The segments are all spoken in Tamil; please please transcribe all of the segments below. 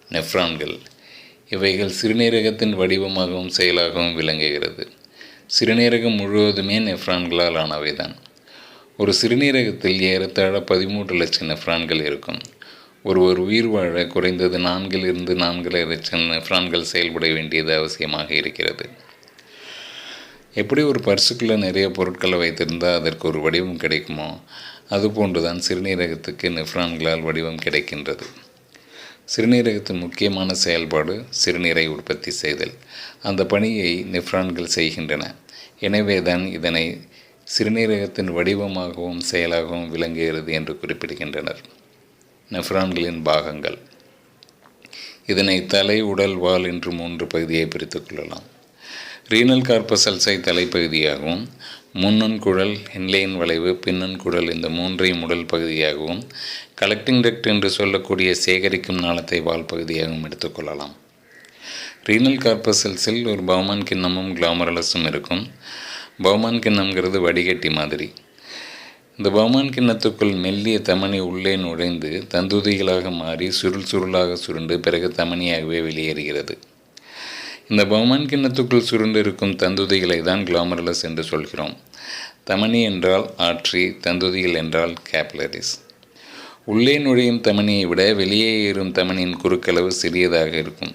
நெஃப்ரான்கள். இவைகள் சிறுநீரகத்தின் வடிவமாகவும் செயலாகவும் விளங்குகிறது. சிறுநீரகம் முழுவதுமே நெஃப்ரான்களால் ஆனவைதான். ஒரு சிறுநீரகத்தில் ஏறத்தாழ 13 லட்சம் நெஃப்ரான்கள் இருக்கும். ஒருவர் உயிர் வாழ குறைந்தது 4 to 4.5 லட்சம் நெஃப்ரான்கள் செயல்பட வேண்டியது அவசியமாக இருக்கிறது. எப்படி ஒரு பர்சுக்குள்ளே நிறைய பொருட்களை வைத்திருந்தால் அதற்கு ஒரு வடிவம் கிடைக்குமோ, அதுபோன்று தான் சிறுநீரகத்துக்கு நெஃப்ரான்களால் வடிவம் கிடைக்கின்றது. சிறுநீரகத்தின் முக்கியமான செயல்பாடு சிறுநீரை உற்பத்தி செய்தல். அந்த பணியை நெஃப்ரான்கள் செய்கின்றன. எனவே தான் இதனை சிறுநீரகத்தின் வடிவமாகவும் செயலாகவும் விளங்குகிறது என்று குறிப்பிடுகின்றனர். நெஃப்ரான்களின் பாகங்கள். இதனை தலை, உடல், வால் என்று 3 பகுதியை பிரித்து கொள்ளலாம். ரீனல் கார்பசல்ஸை தலைப்பகுதியாகவும், முன்னன்குழல், ஹென்லேயின் வளைவு, பின்னன்குழல் இந்த 3ஐயும் உடல் பகுதியாகவும், கலெக்டிங் டக்ட் என்று சொல்லக்கூடிய சேகரிக்கும் நாளத்தை வால் பகுதியாகவும் எடுத்துக்கொள்ளலாம். ரீனல் கார்பசல்ஸில் ஒரு பவுமான் கிண்ணமும் கிளாமரலஸும் இருக்கும். பவுமான் கிண்ணம்ங்கிறது வடிகட்டி மாதிரி. இந்த பவுமான் கிண்ணத்துக்குள் மெல்லிய தமனி உள்ளே நுழைந்து தந்துதிகளாக மாறி சுருளாக சுருண்டு பிறகு தமனியாகவே வெளியேறுகிறது. இந்த பவுமான் கிண்ணத்துக்குள் சுருண்டு இருக்கும் தந்துதிகளை தான் கிளாமரலஸ் என்று சொல்கிறோம். தமனி என்றால் ஆர்ட்ரி, தந்துதிகள் என்றால் கேப்லரிஸ். உள்ளே நுழையும் தமனியை விட வெளியே ஏறும் தமனியின் குறுக்களவு சிறியதாக இருக்கும்.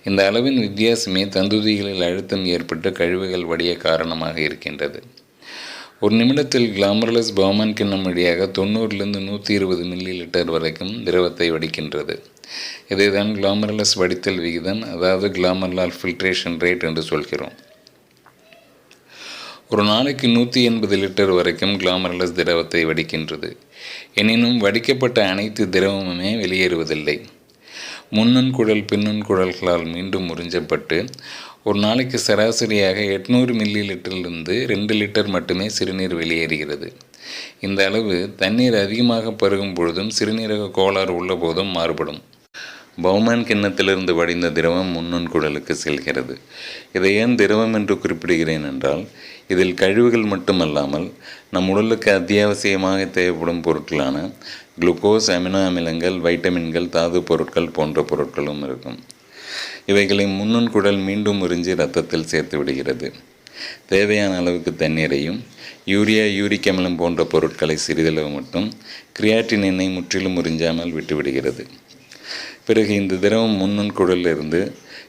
இந்த அளவின் வித்தியாசமே தந்துதிகளில் அழுத்தம் ஏற்பட்டு கழிவுகள் வடிய காரணமாக இருக்கின்றது. ஒரு நிமிடத்தில் கிளாமரலஸ் பவுமான் கிண்ணம் வழியாக 90 to 120 ml வரைக்கும் திரவத்தை வடிக்கின்றது. இதை தான் கிளாமரலஸ் வடித்தல் விகிதம், அதாவது கிளாமரலால் ஃபில்ட்ரேஷன் ரேட் என்று சொல்கிறோம். ஒரு நாளைக்கு 180 லிட்டர் வரைக்கும் கிளாமரலஸ் திரவத்தை வடிக்கின்றது. எனினும் வடிக்கப்பட்ட அனைத்து திரவமுமே வெளியேறுவதில்லை. முன்னன்குழல், பின்னன்குழல்களால் மீண்டும் உறிஞ்சப்பட்டு ஒரு நாளைக்கு சராசரியாக 800 ml-லிருந்து 2 லிட்டர் மட்டுமே சிறுநீர் வெளியேறுகிறது. இந்த அளவு தண்ணீர் அதிகமாக பருகும் பொழுதும் சிறுநீரக கோளாறு உள்ள போதும் மாறுபடும். பவுமான் கிண்ணத்திலிருந்து வடிந்த திரவம் முன்னன்குழலுக்கு செல்கிறது. இதை ஏன் திரவம் என்று குறிப்பிடுகிறேன் என்றால், இதில் கழிவுகள் மட்டுமல்லாமல் நம் உடலுக்கு அத்தியாவசியமாக தேவைப்படும் பொருட்களான குளுக்கோஸ், அமினோ அமிலங்கள், வைட்டமின்கள், தாது பொருட்கள் போன்ற பொருட்களும் இருக்கும். இவைகளை முன்னன்குழல் மீண்டும் உறிஞ்சி இரத்தத்தில் சேர்த்து விடுகிறது. தேவையான அளவுக்கு தண்ணீரையும் யூரியா, யூரிக் அமிலம் போன்ற பொருட்களை சிறிதளவு மட்டும், கிரியாட்டினை முற்றிலும் உறிஞ்சாமல் விட்டுவிடுகிறது. பிறகு இந்த திரவம் முன்னன்குழலிலிருந்து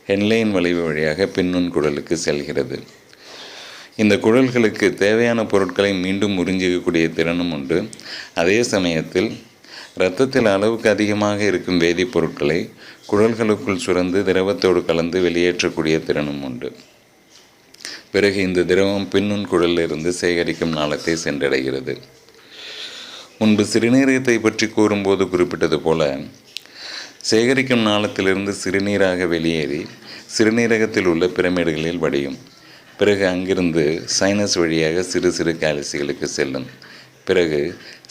ஹென்லேயின் வளைவு வழியாக பின்னன்குழலுக்கு செல்கிறது. இந்த குழல்களுக்கு தேவையான பொருட்களை மீண்டும் உறிஞ்சிக்கக்கூடிய திறனும் உண்டு. அதே சமயத்தில் இரத்தத்தில் அளவுக்கு அதிகமாக இருக்கும் வேதிப்பொருட்களை குழல்களுக்குள் சுரந்து திரவத்தோடு கலந்து வெளியேற்றக்கூடிய திறனும் உண்டு. பிறகு இந்த திரவம் பின்னன்குழலிலிருந்து சேகரிக்கும் நாளத்தை சென்றடைகிறது. முன்பு சிறுநீரகத்தை பற்றி கூறும்போது குறிப்பிட்டது போல, சேகரிக்கும் நாளத்திலிருந்து சிறுநீராக வெளியேறி சிறுநீரகத்தில் உள்ள பிரமிடுகளில் வடியும். பிறகு அங்கிருந்து சைனஸ் வழியாக சிறு சிறு கேலக்ஸிகளுக்கு செல்லும். பிறகு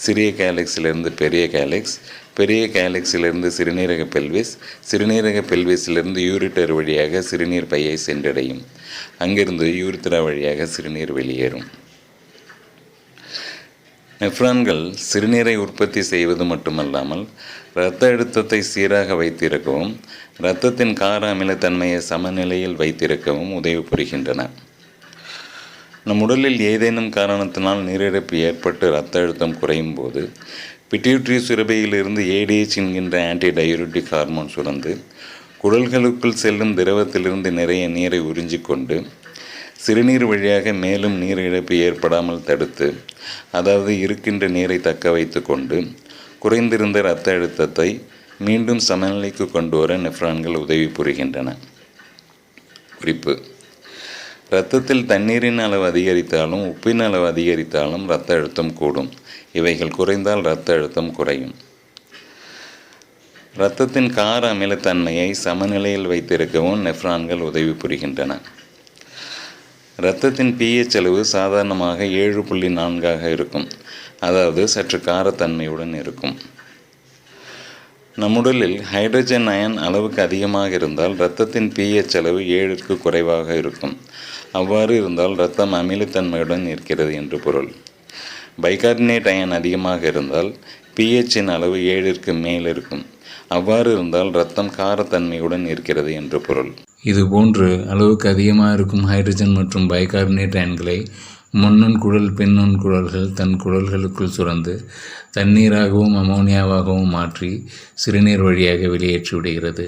சிறிய கேலக்ஸிலிருந்து பெரிய கேலக்ஸ், பெரிய கேலக்ஸிலிருந்து சிறுநீரக பெல்விஸ், சிறுநீரக பெல்விஸிலிருந்து யூரிட்டர் வழியாக சிறுநீர் பையை சென்றடையும். அங்கிருந்து யூரித்ரா வழியாக சிறுநீர் வெளியேறும். நெஃப்ரான்கள் சிறுநீரை உற்பத்தி செய்வது மட்டுமல்லாமல் இரத்த அழுத்தத்தை சீராக வைத்திருக்கவும் இரத்தத்தின் கார அமிலத்தன்மையை சமநிலையில் வைத்திருக்கவும் உதவி புரிகின்றன. நம் உடலில் ஏதேனும் காரணத்தினால் நீரிழப்பு ஏற்பட்டு இரத்த அழுத்தம் குறையும் போது பிட்யூட்டரி சுரபியிலிருந்து ஏடிஎச் என்கின்ற ஆன்டிடயூரிட்டிக் ஹார்மோன் சுரந்து குடல்களுக்குள் செல்லும் திரவத்திலிருந்து நிறைய நீரை உறிஞ்சிக்கொண்டு சிறுநீர் வழியாக மேலும் நீர் இழப்பு ஏற்படாமல் தடுத்து, அதாவது இருக்கின்ற நீரை தக்க வைத்து கொண்டு குறைந்திருந்த இரத்த அழுத்தத்தை மீண்டும் சமநிலைக்கு கொண்டு வர நெஃப்ரான்கள் உதவி புரிகின்றன. குறிப்பு: இரத்தத்தில் தண்ணீரின் அளவு அதிகரித்தாலும் உப்பின் அளவு அதிகரித்தாலும் இரத்த அழுத்தம் கூடும். இவைகள் குறைந்தால் இரத்த அழுத்தம் குறையும். இரத்தத்தின் கார அமிலத்தன்மையை சமநிலையில் வைத்திருக்கவும் நெஃப்ரான்கள் உதவி புரிகின்றன. இரத்தத்தின் pH அளவு சாதாரணமாக 7.4 இருக்கும். அதாவது சற்று காரத்தன்மையுடன் இருக்கும். நம் உடலில் ஹைட்ரஜன் அயன் அளவுக்கு அதிகமாக இருந்தால் இரத்தத்தின் pH அளவு 7ற்கு குறைவாக இருக்கும். அவ்வாறு இருந்தால் இரத்தம் அமிலத்தன்மையுடன் இருக்கிறது என்று பொருள். பைகார்பனேட் அயன் அதிகமாக இருந்தால் pHன் அளவு 7ற்கு மேல் இருக்கும். அவ்வாறு இருந்தால் இரத்தம் காரத்தன்மையுடன் இருக்கிறது என்று பொருள். இதுபோன்று அளவுக்கு அதிகமாக இருக்கும் ஹைட்ரஜன் மற்றும் பைகார்பனேட் அயன்களை முன்னுண்குழல் பின்னுண்குழல்கள் தன் குழல்களுக்குள் சுரந்து தண்ணீராகவும் அமோனியாவாகவும் மாற்றி சிறுநீர் வழியாக வெளியேற்றி விடுகிறது.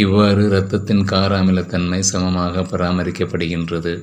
இவ்வாறு இரத்தத்தின் கார அமிலத்தன்மை சமமாக பராமரிக்கப்படுகின்றது.